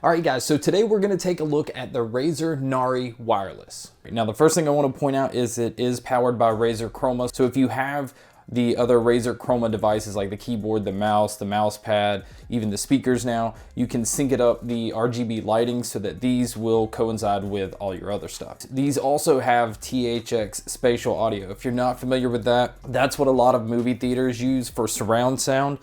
All right, guys, so today we're going to take a look at the Razer Nari Wireless. Now, the first thing I want to point out is it is powered by Razer Chroma. So if you have the other Razer Chroma devices like the keyboard, the mouse pad, even the speakers now, you can sync it up the RGB lighting so that these will coincide with all your other stuff. These also have THX spatial audio. If you're not familiar with that, that's what a lot of movie theaters use for surround sound.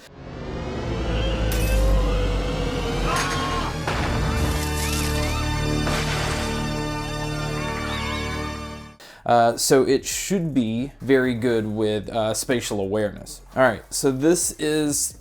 So it should be very good with spatial awareness. All right, so this is,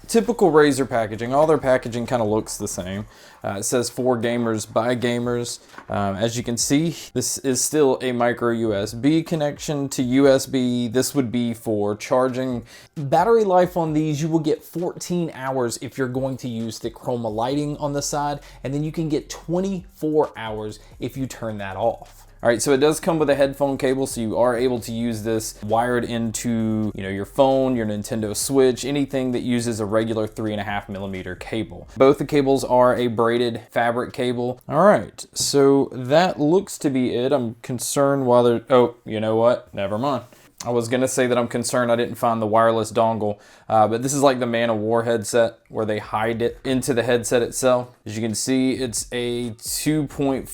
typical Razer packaging. All their packaging kind of looks the same. It says for gamers by gamers. As you can see, this is still a micro USB connection to USB. This would be for charging. Battery life on these, you will get 14 hours if you're going to use the Chroma lighting on the side, and then you can get 24 hours if you turn that off. All right, so it does come with a headphone cable, so you are able to use this wired into, your phone, your Nintendo Switch, anything that uses a regular 3.5mm cable. Both the cables are a braided fabric cable. All right, so that looks to be it. I'm concerned while they're, oh, you know what? Never mind. I was gonna say that I'm concerned I didn't find the wireless dongle, but this is like the Man of War headset where they hide it into the headset itself. As you can see, it's a 2.4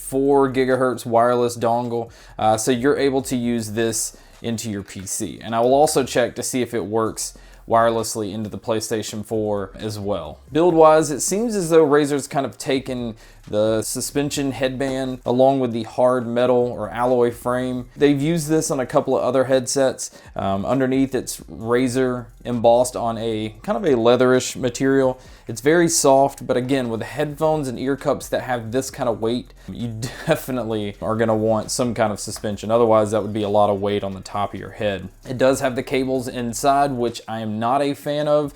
gigahertz wireless dongle, so you're able to use this into your PC. And I will also check to see if it works wirelessly into the PlayStation 4 as well. Build-wise, it seems as though Razer's kind of taken the suspension headband along with the hard metal or alloy frame. They've used this on a couple of other headsets. Underneath, it's Razer embossed on a kind of a leatherish material. It's very soft, but again, with headphones and ear cups that have this kind of weight, you definitely are gonna want some kind of suspension. Otherwise, that would be a lot of weight on the top of your head. It does have the cables inside, which I am not a fan of,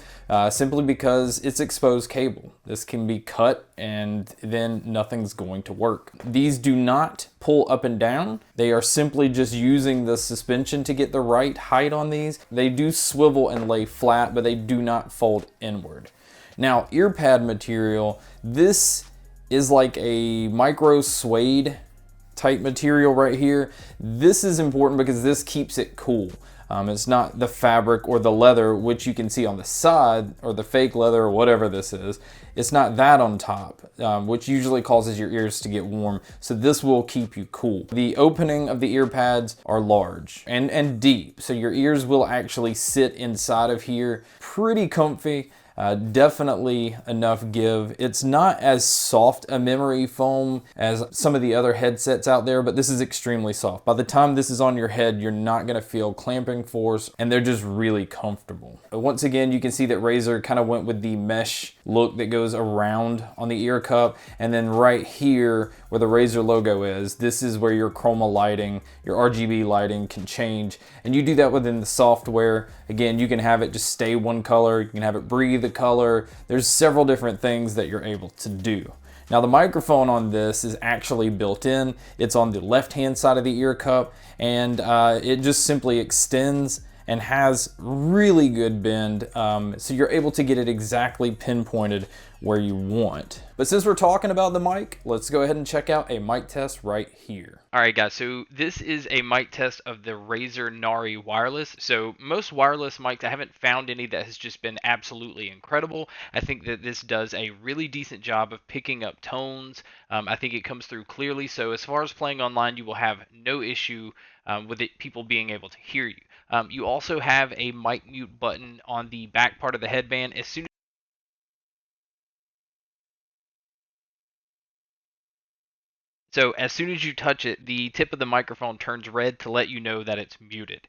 simply because it's exposed cable. This can be cut and then nothing's going to work. These do not pull up and down. They are simply just using the suspension to get the right height on these. They do swivel and lay flat, but they do not fold inward. Now, ear pad material, this is like a micro suede type material right here. This is important because this keeps it cool. It's not the fabric or the leather, which you can see on the side, or the fake leather or whatever this is. It's not that on top, which usually causes your ears to get warm. So this will keep you cool. The opening of the ear pads are large and deep. So your ears will actually sit inside of here. Pretty comfy. Definitely enough give. It's not as soft a memory foam as some of the other headsets out there, but this is extremely soft. By the time this is on your head, you're not gonna feel clamping force, and they're just really comfortable. But once again, you can see that Razer kind of went with the mesh look that goes around on the ear cup, and then right here where the Razer logo is, this is where your Chroma lighting, your RGB lighting can change, and you do that within the software. Again, you can have it just stay one color, you can have it breathe a color. There's several different things that you're able to do. Now, the microphone on this is actually built in. It's on the left-hand side of the ear cup, and it just simply extends and has really good bend, so you're able to get it exactly pinpointed where you want. But since we're talking about the mic, let's go ahead and check out a mic test right here. All right, guys, so this is a mic test of the Razer Nari Wireless. So most wireless mics, I haven't found any that has just been absolutely incredible. I think that this does a really decent job of picking up tones. I think it comes through clearly. So as far as playing online, you will have no issue with people being able to hear you. You also have a mic mute button on the back part of the headband. So as soon as you touch it, the tip of the microphone turns red to let you know that it's muted.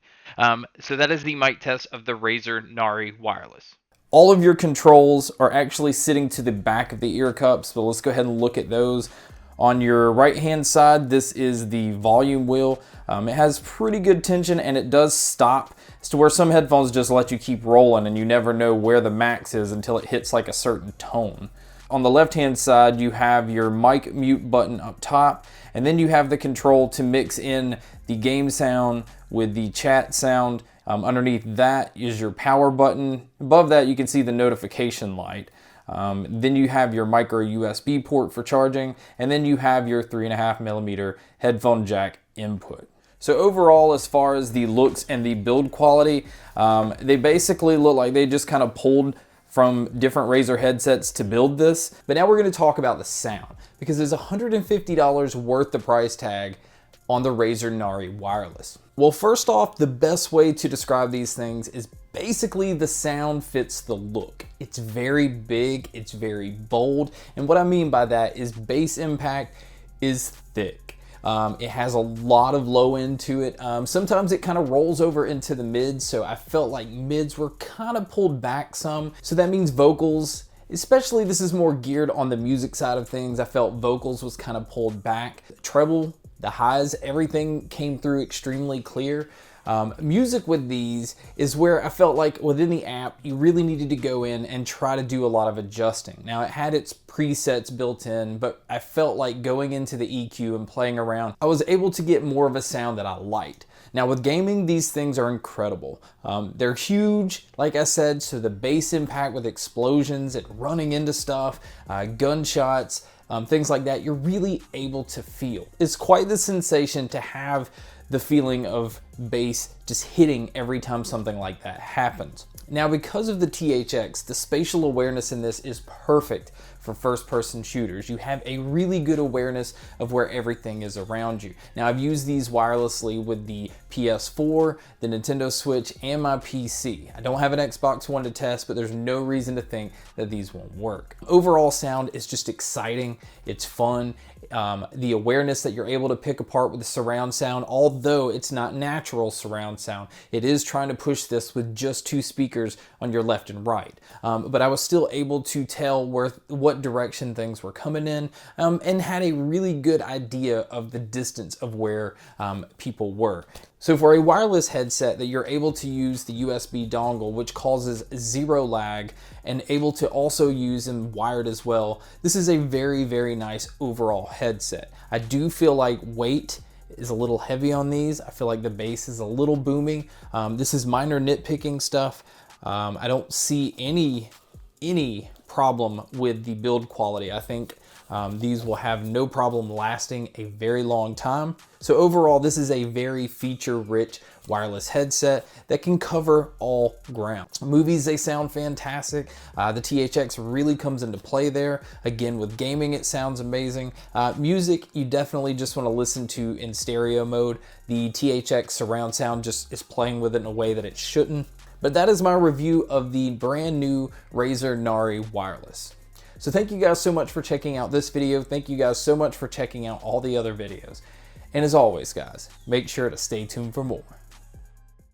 So that is the mic test of the Razer Nari Wireless. All of your controls are actually sitting to the back of the ear cups, but let's go ahead and look at those. On your right hand side, this is the volume wheel. It has pretty good tension, and it does stop. It's to where some headphones just let you keep rolling and you never know where the max is until it hits like a certain tone. On the left hand side, you have your mic mute button up top, and then you have the control to mix in the game sound with the chat sound. Underneath that is your power button. Above that, you can see the notification light. Then you have your micro USB port for charging, and then you have your 3.5mm headphone jack input. So overall, as far as the looks and the build quality, they basically look like they just kind of pulled from different Razer headsets to build this. But now we're going to talk about the sound, because there's $150 worth the price tag on the Razer Nari Wireless. Well, first off, the best way to describe these things is basically the sound fits the look. It's very big, it's very bold, and what I mean by that is bass impact is thick. It has a lot of low end to it. Sometimes it kind of rolls over into the mids, so I felt like mids were kind of pulled back some. So that means vocals, especially this is more geared on the music side of things, I felt vocals was kind of pulled back. Treble, the highs, everything came through extremely clear. Music with these is where I felt like within the app, you really needed to go in and try to do a lot of adjusting. Now it had its presets built in, but I felt like going into the EQ and playing around, I was able to get more of a sound that I liked. Now with gaming, these things are incredible. They're huge, like I said, so the bass impact with explosions and running into stuff, gunshots, things like that, you're really able to feel. It's quite the sensation to have the feeling of bass just hitting every time something like that happens. Now, because of the THX, the spatial awareness in this is perfect for first-person shooters. You have a really good awareness of where everything is around you. Now, I've used these wirelessly with the PS4, the Nintendo Switch, and my PC. I don't have an Xbox One to test, but there's no reason to think that these won't work. Overall sound is just exciting. It's fun. The awareness that you're able to pick apart with the surround sound, although it's not natural surround sound, it is trying to push this with just 2 speakers on your left and right. But I was still able to tell what direction things were coming in, and had a really good idea of the distance of where people were. So for a wireless headset that you're able to use the USB dongle, which causes 0 lag, and able to also use in wired as well, this is a very, very nice overall headset. I do feel like weight is a little heavy on these. I feel like the bass is a little booming. This is minor nitpicking stuff. I don't see any problem with the build quality. I think these will have no problem lasting a very long time. So overall, this is a very feature-rich wireless headset that can cover all ground. Movies, they sound fantastic. The THX really comes into play there. Again, with gaming, it sounds amazing. Music, you definitely just want to listen to in stereo mode. The THX surround sound just is playing with it in a way that it shouldn't. But that is my review of the brand new Razer Nari Wireless. So thank you guys so much for checking out this video. Thank you guys so much for checking out all the other videos. And as always, guys, make sure to stay tuned for more.